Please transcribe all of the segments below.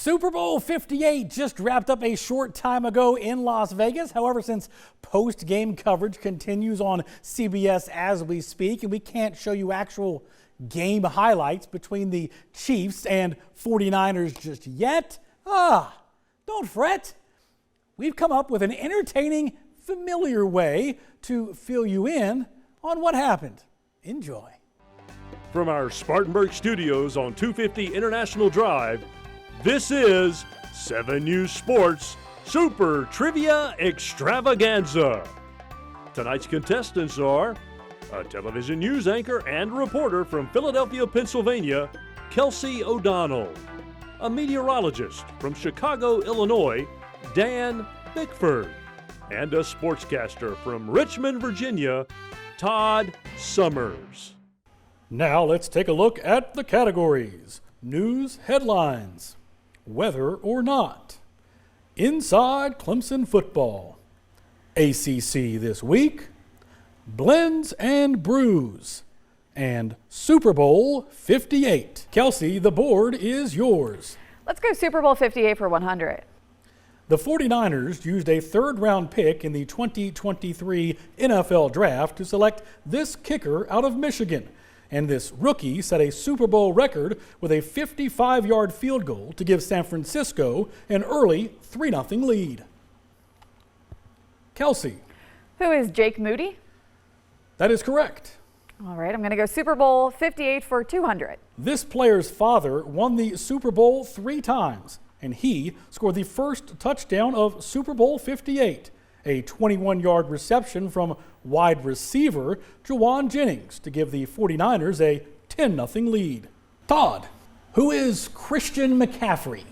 Super Bowl 58 just wrapped up a short time ago in Las Vegas. However, since post-game coverage continues on CBS as we speak, and we can't show you actual game highlights between the Chiefs and 49ers just yet, don't fret. We've come up with an entertaining, familiar way to fill you in on what happened. Enjoy. From our Spartanburg studios on 250 International Drive, this is 7 News Sports Super Trivia Extravaganza. Tonight's contestants are a television news anchor and reporter from Philadelphia, Pennsylvania, Kelsey O'Donnell, a meteorologist from Chicago, Illinois, Dan Bickford, and a sportscaster from Richmond, Virginia, Todd Summers. Now let's take a look at the categories. News headlines, weather or not, inside Clemson football, ACC this week, blends and brews, and Super Bowl 58. Kelsey, the board is yours. Let's go Super Bowl 58 for 100. The 49ers used a third-round pick in the 2023 NFL Draft to select this kicker out of Michigan. And this rookie set a Super Bowl record with a 55-yard field goal to give San Francisco an early 3-0 lead. Kelsey. Who is Jake Moody? That is correct. All right, I'm going to go Super Bowl 58 for 200. This player's father won the Super Bowl 3 times, and he scored the first touchdown of Super Bowl 58, a 21-yard reception from wide receiver Juwan Jennings to give the 49ers a 10-0 lead. Todd. Who is Christian McCaffrey?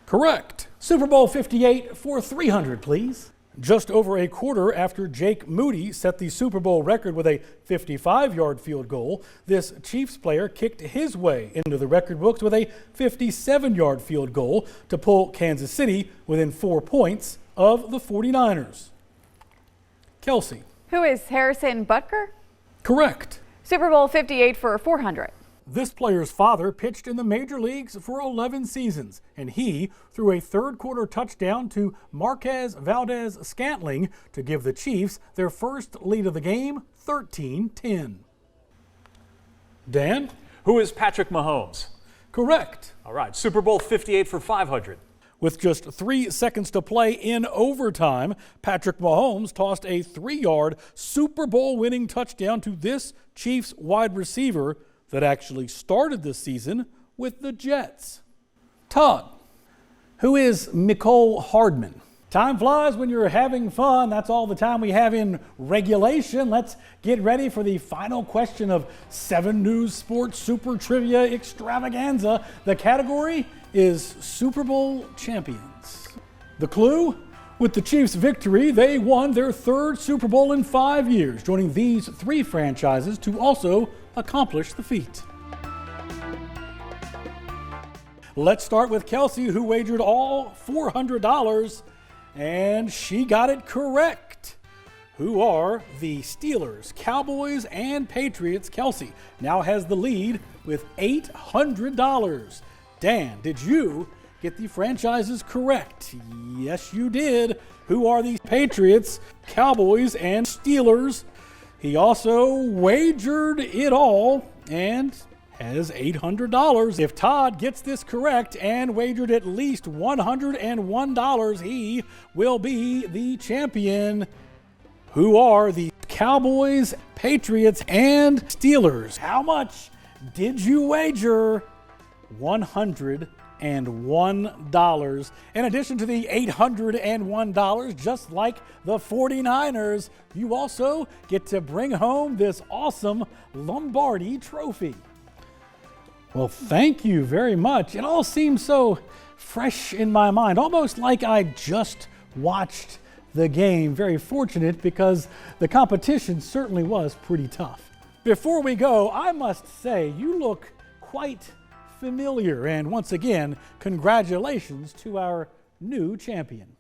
Correct. Super Bowl 58 for 300, please. Just over a quarter after Jake Moody set the Super Bowl record with a 55-yard field goal, this Chiefs player kicked his way into the record books with a 57-yard field goal to pull Kansas City within 4 points of the 49ers. Kelsey. Who is Harrison Butker? Correct. Super Bowl 58 for 400. This player's father pitched in the major leagues for 11 seasons, and he threw a third-quarter touchdown to Marquez Valdez-Scantling to give the Chiefs their first lead of the game, 13-10. Dan? Who is Patrick Mahomes? Correct. All right, Super Bowl 58 for 500. With just 3 seconds to play in overtime, Patrick Mahomes tossed a 3-yard Super Bowl winning touchdown to this Chiefs wide receiver that actually started the season with the Jets. Todd. Who is Mecole Hardman? Time flies when you're having fun. That's all the time we have in regulation. Let's get ready for the final question of 7 News Sports Super Trivia Extravaganza. The category is Super Bowl champions. The clue? With the Chiefs' victory, they won their 3rd Super Bowl in 5 years, joining these 3 franchises to also accomplish the feat. Let's start with Kelsey, who wagered all $400, and she got it correct. Who are the Steelers, Cowboys, and Patriots? Kelsey now has the lead with $800. Dan, did you get the franchises correct? Yes, you did. Who are the Patriots, Cowboys, and Steelers? He also wagered it all and has $800. If Todd gets this correct and wagered at least $101, he will be the champion. Who are the Cowboys, Patriots, and Steelers? How much did you wager? $101. In addition to the $801, just like the 49ers, you also get to bring home this awesome Lombardi trophy. Well, thank you very much. It all seems so fresh in my mind, almost like I just watched the game. Very fortunate because the competition certainly was pretty tough. Before we go, I must say you look quite familiar, and once again, congratulations to our new champion.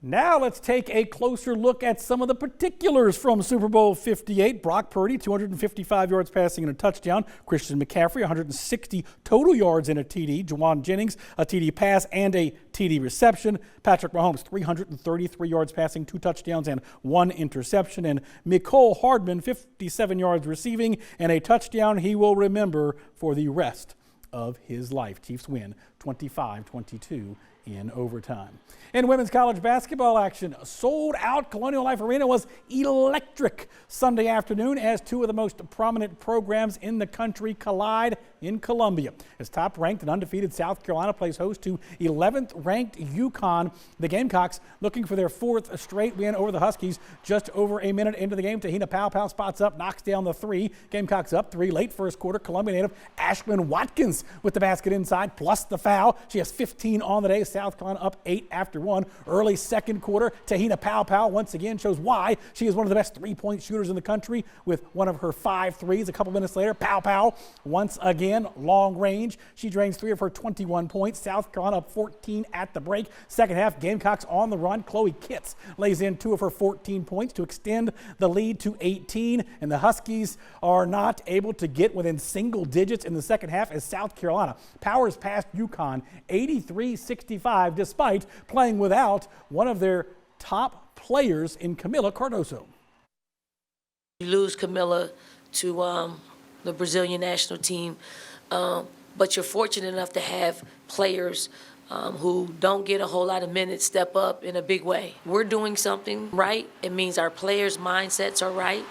Now let's take a closer look at some of the particulars from Super Bowl 58. Brock Purdy, 255 yards passing and a touchdown. Christian McCaffrey, 160 total yards and a TD. Juwan Jennings, a TD pass and a TD reception. Patrick Mahomes, 333 yards passing, 2 touchdowns and 1 interception. And Mecole Hardman, 57 yards receiving and a touchdown he will remember for the rest of his life. Chiefs win 25-22 in overtime. In women's college basketball action, sold out Colonial Life Arena was electric Sunday afternoon as 2 of the most prominent programs in the country collide in Columbia. As top-ranked and undefeated South Carolina plays host to 11th-ranked UConn, the Gamecocks looking for their 4th straight win over the Huskies. Just over a minute into the game, Tahina Powell spots up, knocks down the 3. Gamecocks up 3 late first quarter. Columbia native Ashman Watkins with the basket inside plus the foul. She has 15 on the day. South Carolina up 8 after 1. Early second quarter, Tahina Powell once again shows why she is one of the best three-point shooters in the country with one of her 5 threes. A couple minutes later, Powell once again long range. She drains 3 of her 21 points. South Carolina up 14 at the break. Second half, Gamecocks on the run. Chloe Kitts lays in 2 of her 14 points to extend the lead to 18. And the Huskies are not able to get within single digits in the second half as South Carolina powers past UConn 83-65 despite playing without one of their top players in Camila Cardoso. You lose Camila to the Brazilian national team, but you're fortunate enough to have players who don't get a whole lot of minutes step up in a big way. We're doing something right. It means our players' mindsets are right.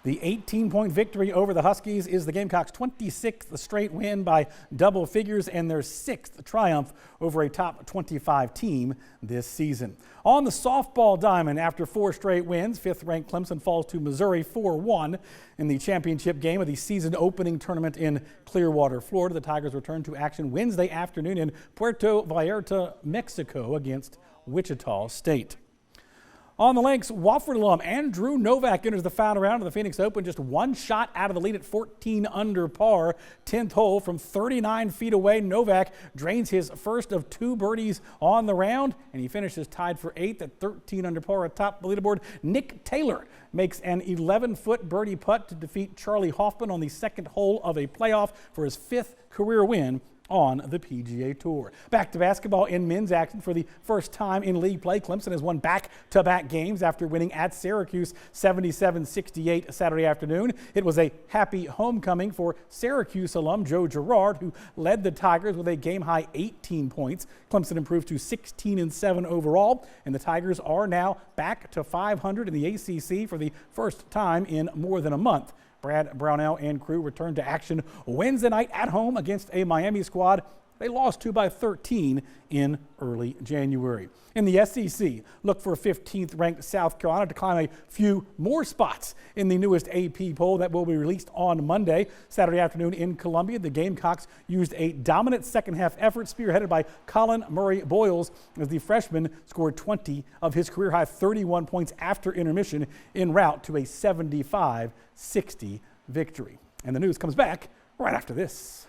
The 18-point victory over the Huskies is the Gamecocks' 26th straight win by double figures and their 6th triumph over a top 25 team this season. On the softball diamond, after 4 straight wins, 5th-ranked Clemson falls to Missouri 4-1 in the championship game of the season opening tournament in Clearwater, Florida. The Tigers return to action Wednesday afternoon in Puerto Vallarta, Mexico against Wichita State. On the links, Wofford alum Andrew Novak enters the final round of the Phoenix Open, just 1 shot out of the lead at 14 under par. 10th hole from 39 feet away. Novak drains his first of 2 birdies on the round, and he finishes tied for 8th at 13 under par atop the leaderboard. Nick Taylor makes an 11-foot birdie putt to defeat Charlie Hoffman on the 2nd hole of a playoff for his 5th career win on the PGA Tour. Back to basketball in men's action. For the first time in league play, Clemson has won back-to-back games after winning at Syracuse 77-68 Saturday afternoon. It was a happy homecoming for Syracuse alum Joe Girard, who led the Tigers with a game-high 18 points. Clemson improved to 16-7 overall, and the Tigers are now back to 500 in the ACC for the first time in more than a month. Brad Brownell and crew returned to action Wednesday night at home against a Miami squad they lost to by 13 in early January. In the SEC, look for 15th-ranked South Carolina to climb a few more spots in the newest AP poll that will be released on Monday. Saturday afternoon in Columbia, the Gamecocks used a dominant second-half effort spearheaded by Colin Murray Boyles as the freshman scored 20 of his career-high 31 points after intermission en route to a 75-60 victory. And the news comes back right after this.